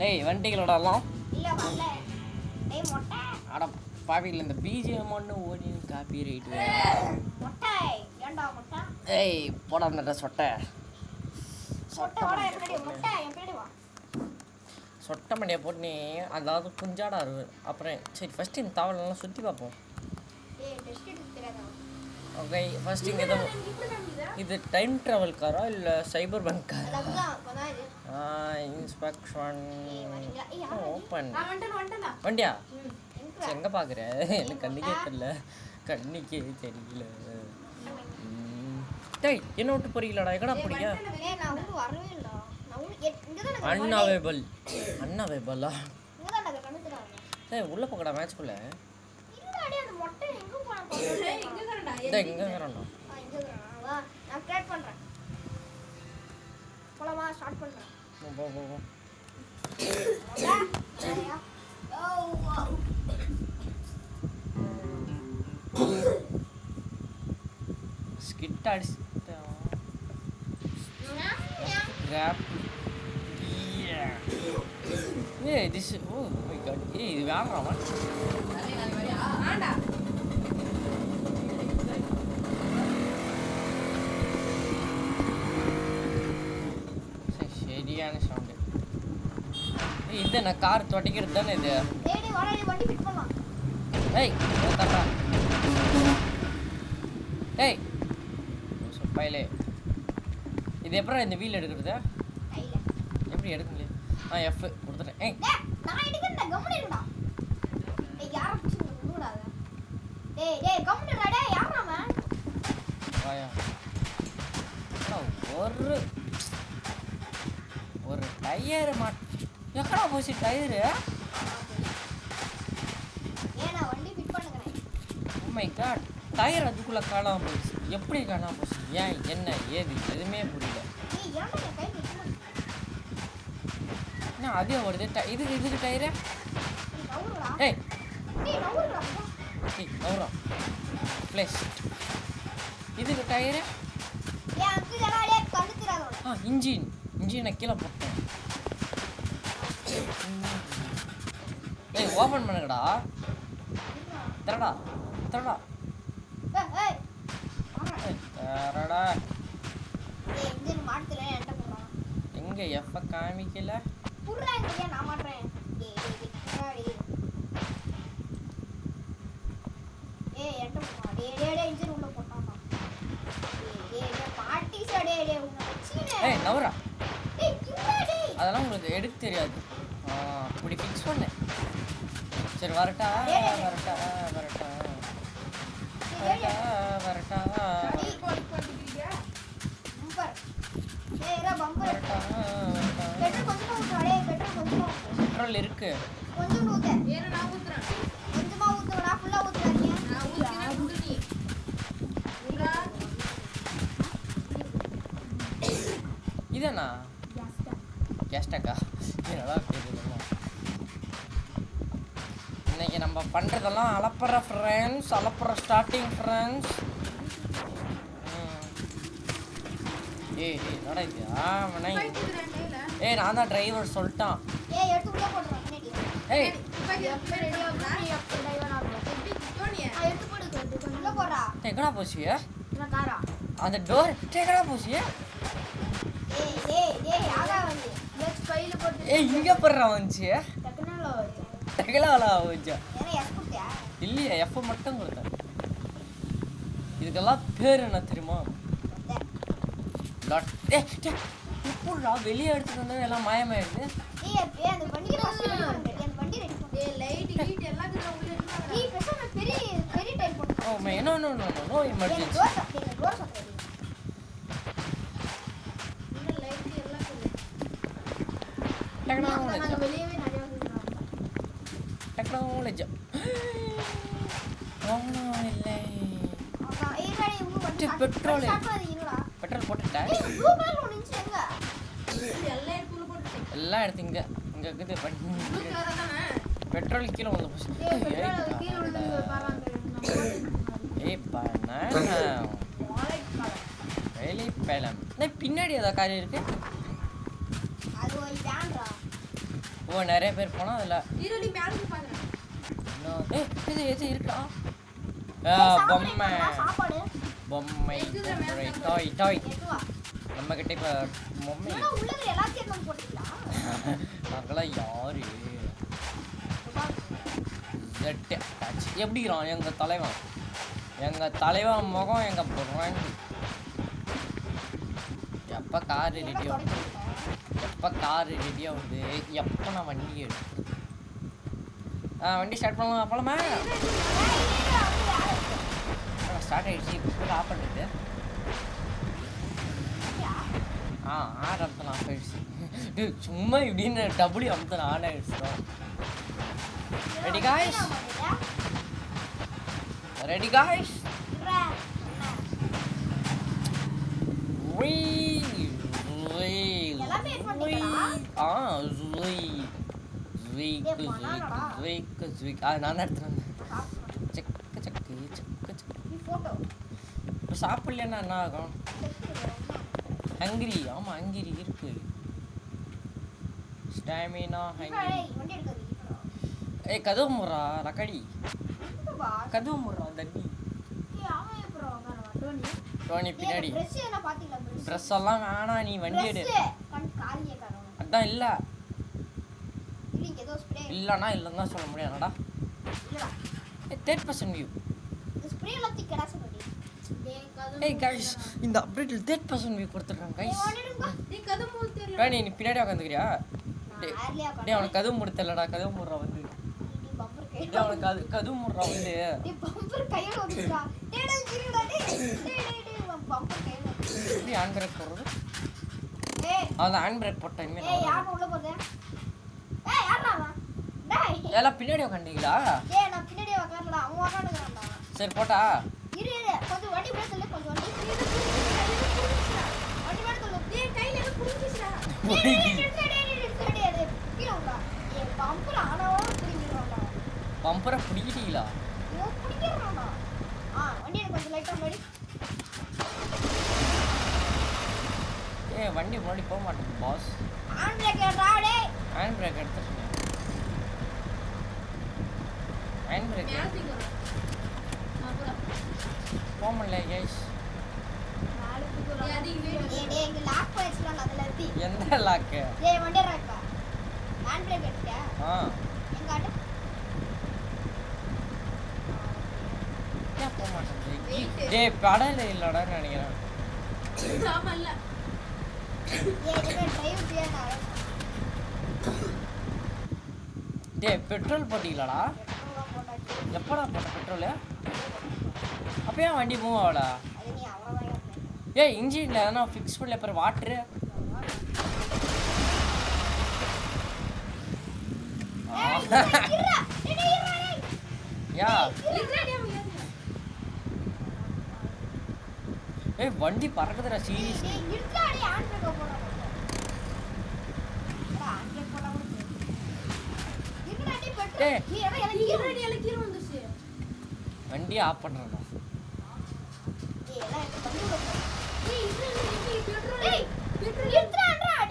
ஏய் வண்டிகளோடலாம் இல்ல வரல. டேய் மொட்டை. அட பாவில இந்த பிஜிஎம் ஒன்று ஓடி காப்பி ரைட் மொட்டை. ஏன்டா மொட்டை? ஏய் போடா அந்த சொட்டை. மொட்டை வாடா என் பின்னாடி மொட்டை என் பின்னாடி வா. சொட்டை மண்டியை போட்டு நீ அதாவது குஞ்சாடா இருக்கு. அப்புறம் சரி ஃபஸ்ட்டு இந்த தாவலெல்லாம் சுற்றி பார்ப்போம். ஏய் டெஸ்ட் எடுத்து தெரியாதா? ஓகே ஃபஸ்ட்டு இங்கே தான் இது டைம் ட்ராவல் காரா இல்லை சைபர் பேங்க் காரா? இன்ஸ்பெக்ஷன் ஓப்பன் வண்டியா சரி எங்கே பார்க்குற எனக்கு கண்ணிக்கே தெரியல கண்ணிக்கே தெரியல. டேய் என்ன விட்டு போறீங்களாடா எங்கடா போறீங்க? அன்அவைலபிள் அன்அவைலபிளா? டேய் உள்ள போங்கடா மேட்ச்க்குள்ள. டேய் இங்க வரேன்டா. நான் கிரியேட் பண்றேன். போலாமா ஸ்டார்ட் பண்றேன். போ போ போ. ஸ்கிட் அடிச்சிட்டா. கிராப். ஏய் திஸ் ஓ மை காட். ஏய் இது வேறடா. ஆண்டா. சரியான சவுண்ட். ஏய் இது நான் கார் தொட்டிக்கிறது தானே இது. டேய் டேய் வாடா வண்டி ஃபிட் பண்ணலாம். ஏய் தட்டா. ஏய் சப்பையிலே இது எப்பறம் இந்த வீல் எடுக்கிறது? கையில எப்படி எடுக்க முடியும்? எஃப் கொடுத்துட்டேன். ஏய் நான் எடுக்கறேன்டா கம்முனு இருடா. ஏய் யார பிடிச்சு விடுடாத. டேய் டேய் கம்முனு இருடா டேய் யாரா அவன்? வாயா. ஒரு டயர் எக்கடா போச்சு டயரு? ஏனா வண்டி ஃபிட் பண்ணுகிறேன். ஓ மை காட் டயர் அதுக்குள்ள காணாம போச்சு. எப்படி காணாம போச்சு? ஏன் என்ன ஏது எதுவுமே புரியல. ஏய் ஏன்டா என் கை நிக்குது? என்ன அதே ஓடுது இதுக்கு டயரு? நவுறடா. ஏய் டேய் நவுறடா. ஏய் நவுறா ப்ளஸ் இதுக்கு டயரு? ஏய் அங்க ஜனாலே கழுத்துறாதோ. இன்ஜினை கீழே போட்டேன். ஏய் ஓபன் பண்ணுங்கடா. தரடா ஏய் தரடா. ஏய் இன்ஜின் மாட்டல என்கிட்ட போறான். எங்க எஃப் காமிக்கல? புடுறாங்க ஏன் நான் மாட்றேன். டேய் ஏய் என்கிட்ட போறா. டேய் இன்ஜின் உள்ள போட்டாமா. டேய் பாட்டி சடே டேய் உன்ன வச்சினே. ஏய் நவரா. டேய் கிண்டா டேய். அதெல்லாம் உங்களுக்கு எடுக்க தெரியாது. அப்படி ஃபிக்ஸ் பண்ணு. சரி வரட்டா. பம்பர். டேய் ரா பம்பர். பெட்ரோல் கொஞ்சமா ஊத்துடா டேய் பெட்ரோல் கொஞ்சமா. பெட்ரோல் இருக்கு. கொஞ்சம் ஊத்து. ஏற நான் ஊத்துறேன். கொஞ்சமா ஊத்துடா ஃபுல்லா ஊத்துறாதீங்க. நான் ஊத்துறேன் ஊத்து நீ. ஊடா. இதனா? கேஸ்டக்கா. என்னடா கேக்குதுமா? இன்னைக்கு நம்ம பண்றதெல்லாம் அலப்பற ஃப்ரெண்ட்ஸ், அலப்பற ஸ்டார்டிங் ஃப்ரெண்ட்ஸ். ஏய் என்னடா இது? ஏய் நான் தான் டிரைவர் சொல்லிட்டான். ஏய் எடுத்து உள்ள போடுறா பின்னாடி. ஏய் எப்ப ரெடி ஆகுனா நீ எப்ப டிரைவர் ஆகுற. எடுத்து போடு கொஞ்சம் உள்ள போடுறா. எங்கடா போச்சு? நான் காரா. அந்த டோர் எங்கடா போச்சு? ஏய் ஆகா வந்து. லெட்ஸ் ஃபைல் போட்டு. ஏய் இங்க போறா வந்துச்சு. டெக்னாலஜி வந்து. டெக்னாலஜி வந்துச்சு. ஏன்னா எஸ் கொடுத்தியா? இல்லையே எஃப் மட்டும் கொடுத்தேன். இதுக்கெல்லாம் பேர் என்ன தெரியுமா? எப்படா வெளியே எடுத்துட்டு வந்தா எல்லாம் மாயமாயிடுது. ஏய் அந்த வண்டியை ஃபர்ஸ்ட் ரெடி பண்ணு. அந்த வண்டி ரெடி பண்ணு. ஏய் லைட் ஹீட் எல்லாம் கிட்ட உள்ள இருந்தா. ஏய் பேசாம பெரிய டைப் பண்ணு. Oh my no emergency. டோர் சாப்பிடு. இந்த லைட் எல்லாம் கிட்ட. நாங்க வெளியவே நிறைய வந்துறோம். டெக்னாலஜி. ஆமா இல்லை. அக்கா ஏய் ரெடி உங்க வண்டி பெட்ரோல் சாப்பிடாதீங்களா? பெட்ரோல் போட்டுட்டா? ஏய் ப்ளூ கலர் ஒன்னு இருந்துச்சு எங்க? எல்லாம் எடுத்து போட்டுட்டேன். எல்லாம் எடுத்து இங்க இருக்குது. பெட்ரோல் கீழே வந்து போச்சு. ஏய் பெட்ரோல் கீழ விழுந்து பாருங்க. ஏய் பண்ணா வேலை பேலம். பின்னாடி ஏதோ காரியம் இருக்கு. அது ஒரு வேன்டா. ஓ நிறைய பேர் போனா அதுல நீ மேல இருந்து பாக்குறேன். இது இருக்குடா. சாப்பாடு பொம்மை எடுத்துட்டு வா, சாப்பாடு பொம்மை டாய் டாய் எடுத்து வா. நம்ம கிட்ட இப்ப பொம்மை என்னடா உள்ள இருக்கிற எல்லாத்தையும் எடுத்து போட்டீங்களா? நாங்களாம் யாரு ஜெட் அட்டாச் எப்படிங்கிறான் எங்க தலைவன் முகம் எங்க பிராண்ட் எப்ப கார் ரெடி ஆகுது எப்ப நான் வண்டி எடுத்து வண்டி ஸ்டார்ட் பண்ணலாம் போலாமா ஸ்டார்ட் ஆயிடுச்சு இப்போ ஆஃப் பண்ணிட்டு ஆரம்பத்தில் ஆஃப் ஆயிடுச்சு சும்மா இப்படின்னு டபுள்யூ அமுத்தன ஆன் ஆயிடுச்சு ரெடி காய்ஸ் நான் எடுத்துட்டு வந்தேன் செக்கு செக்கு செக்கு செக்கு இப்போ சாப்பிடலன்னா என்ன ஆகும் ஹங்கிரி ஆமாம் ஹங்கிரி இருக்கு ஸ்டாமினா ஹங்கிரி ஏய் கதவு முறா ரக்கடி கதவு முறா தண்ணி டோனி பின்னாடி ட்ரெஸ் எல்லாம் வேணாம் நீ வண்டி எடு அதான் இல்லை இல்லைன்னா இல்லைன்னு தான் சொல்ல முடியாதுடா தேர்ட் பர்சன் வியூ ஏய் கைஸ் இந்த அப்டேட்டில் தேர்ட் பர்சன் வியூ கொடுத்துருக்காங்க கைஸ் வேணி நீ பின்னாடி உட்காந்துக்கிறியா டேய் அவனுக்கு கதவு மூட தெரியலடா கதவு மூடுறா வந்து டேய் அவனுக்கு கதவு மூடுறா வந்து எப்படி ஹேண்ட் பிரேக் போடுறது அவன் ஹேண்ட் பிரேக் போட்ட இனிமேல் எல்லாம் பின்னாடி உட்காந்தீங்களா சரி போட்டா பம்பரை பிடிக்கிட்டீங்களா ஏ வண்டி முன்னாடி போக மாட்டேங்குது பாஸ் ஹேண்ட் பிரேக் எடுத்துட்டு ஹேண்ட் பிரேக் போக முடியல கைஸ் எந்த லாக்கு ஏன் போக மாட்டேங்குது டேய் படல இல்லடான்னு நினைக்கிறேன் டேய் பெட்ரோல் போட்டீங்களாடா எப்படா போட்ட பெட்ரோலு அப்போ ஏன் வண்டி மூவ் ஆகலா ஏய் இன்ஜினில் எதனா ஃபிக்ஸ் பண்ணல அப்புறம் வாட்ரு யா ஏய் வண்டி பறக்குதுடா சீரியஸ்லி வண்டி ஆஃப் பண்ணுறேன்டா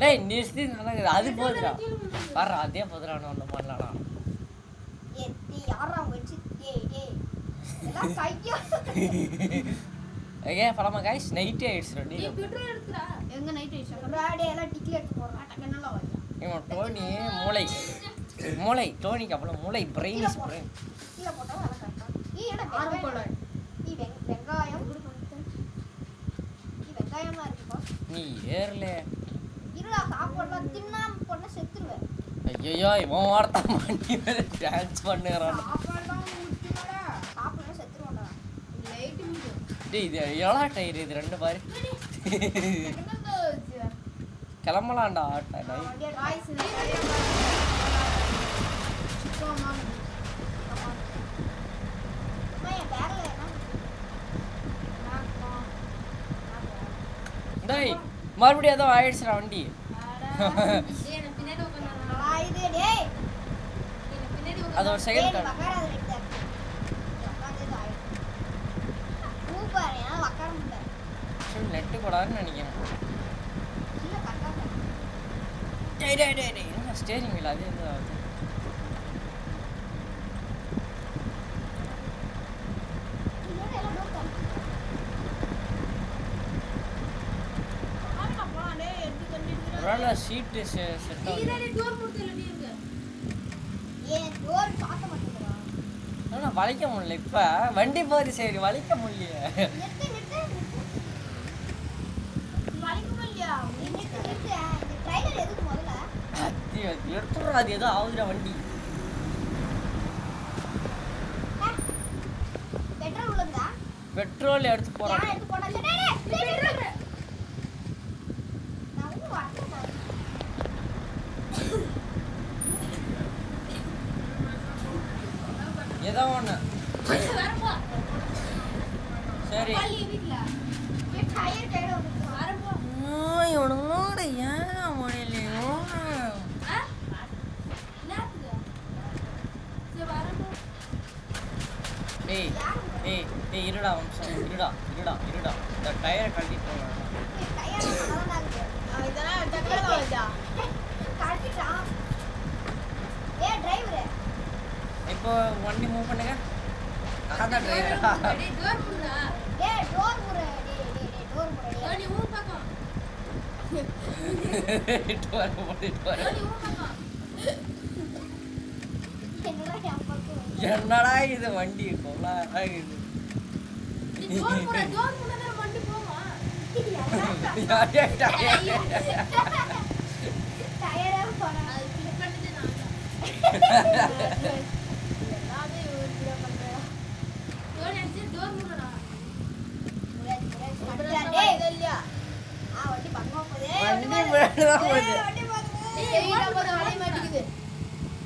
டேய் நிறுத்தி நடக்குது அது போதுடா வர்ற அதே போதுடா ஒன்று பண்ணலாம்டா ஏன் பழமா காய்ஸ் நைட்டே ஆயிடுச்சு ரெடி இவன் டோனி மூளை டோனிக்கு அப்புறம் மூளை பிரெயின் பிரெயின் நீ ஏறல ஐயோ இவன் வார்த்தான் பண்ணி வேற டான்ஸ் பண்ணுறான் டேய் இது எவ்வளோ டயர் இது ரெண்டு பாரு கிளம்பலாம்டா ஆட்டை டேய் மறுபடியும் ஏதோ ஆயிடுச்சுடா வண்டி அது ஒரு செகண்ட் கார்டு நெட்டு கூடாதுன்னு நினைக்கிறேன் என்ன ஸ்டேரிங் வீல் அதே இது ஆகுது. இதோட எல்லாம் டோர் திறந்து ஒருவேளை சீட்டு செட் ஆகுது. ஏன் டோர் பார்க்க மாட்டேங்கிறா ஆனால் வளைக்க முடியல. இப்போ வண்டி போகுது சரி, வளைக்க முடியலையே. நிறுத்து நிறுத்து வலிக்க முடியா நிறுத்து நிறுத்து இந்த ட்ரைலர் எதுக்கு முதல்ல எடுத்துடுறோம், அது ஏதோ ஆகுதுடா வண்டி. பெட்ரோல் உள்ளதா பெட்ரோல் எடுத்து போகிறோம். யார் எடுத்து போடா பெட்ரோல் நான் வந்து வரேன் ஏதோ ஒன்று சரி. டயர் கையில வந்து வரப்போ இவனோட ஏன் முடியலையோ. ஏய் ஏய் ஏய் இருடா வம்சம், இருடா இருடா இருடா. இந்த டயரை கழட்டிட்டு போகலாம். டயர் நல்லா இருக்கு இதெல்லாம் டக்கல வருதா கழட்டிட்டான். ஏ டிரைவர் இப்போ வண்டி மூவ் பண்ணுங்க. நான் தான் டிரைவரா? ஏ டோர் முறை டோர் முறை என்னடா இது வண்டி கொள்ளா இது.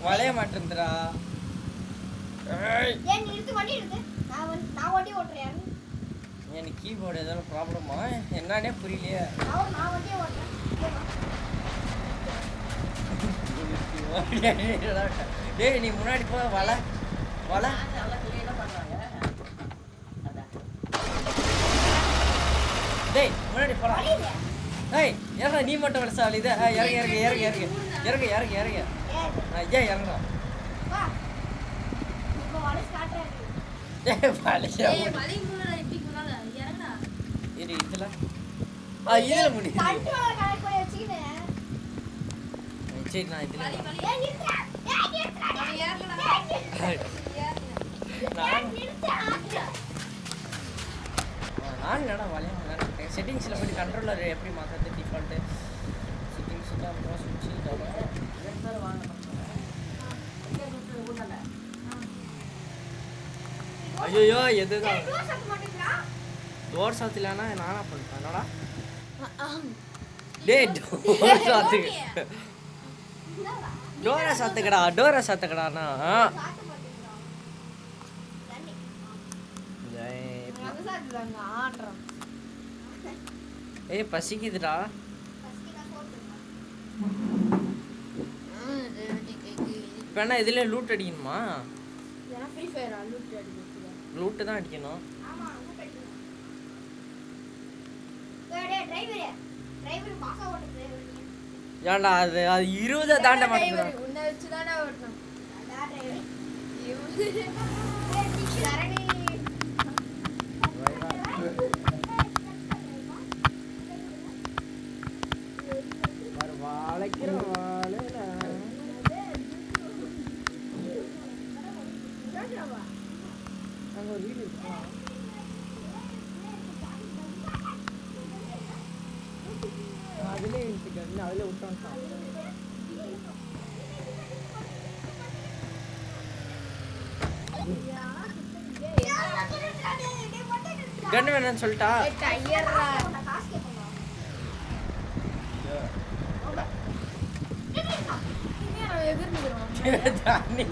வளைய மாட்டேங்குதுடா. எனக்கு கீபோர்டு ஏதாவது ப்ராப்ளமா என்னன்னே புரியலையே. டேய் நீ முன்னாடி போ. வலை வலை டேய் முன்னாடி போடா. டேய் ஏறா நீ மட்டும் வருஷம் இது இறங்க இறங்க இறங்க இறங்க இறங்க இறங்க இறங்க. ஏன் இறங்குறோம்? இரு இதுல இதுல முடியுது. சரி நான் இதுல நான் என்னடா வளைய மாட்டேன். செட்டிங்ஸில் போய்ட்டு கண்ட்ரோலர் எப்படி மாற்றது டிஃபால்ட்டு செட்டிங்ஸ் அப்புறம் சுவிட்சு ஐயோ எதுதான் டோர் சாத்திலானா நானா பண்ணிட்டேன். என்னடா டே டோர் சாத்துக்கு டோரை சாத்துக்கடா டோரை சாத்துக்கடாண்ணா. ஏய் பசிக்குதுடா. இப்போ என்ன இதுல லூட் அடிக்கணுமா? லூட்டு தான் அடிக்கணும். ஏன்டா அது 20 தாண்ட மாட்டேங்குது. அதிலே அதிலே விட்டான். கண்ணு வேணும்னு சொல்லிட்டா தண்ணி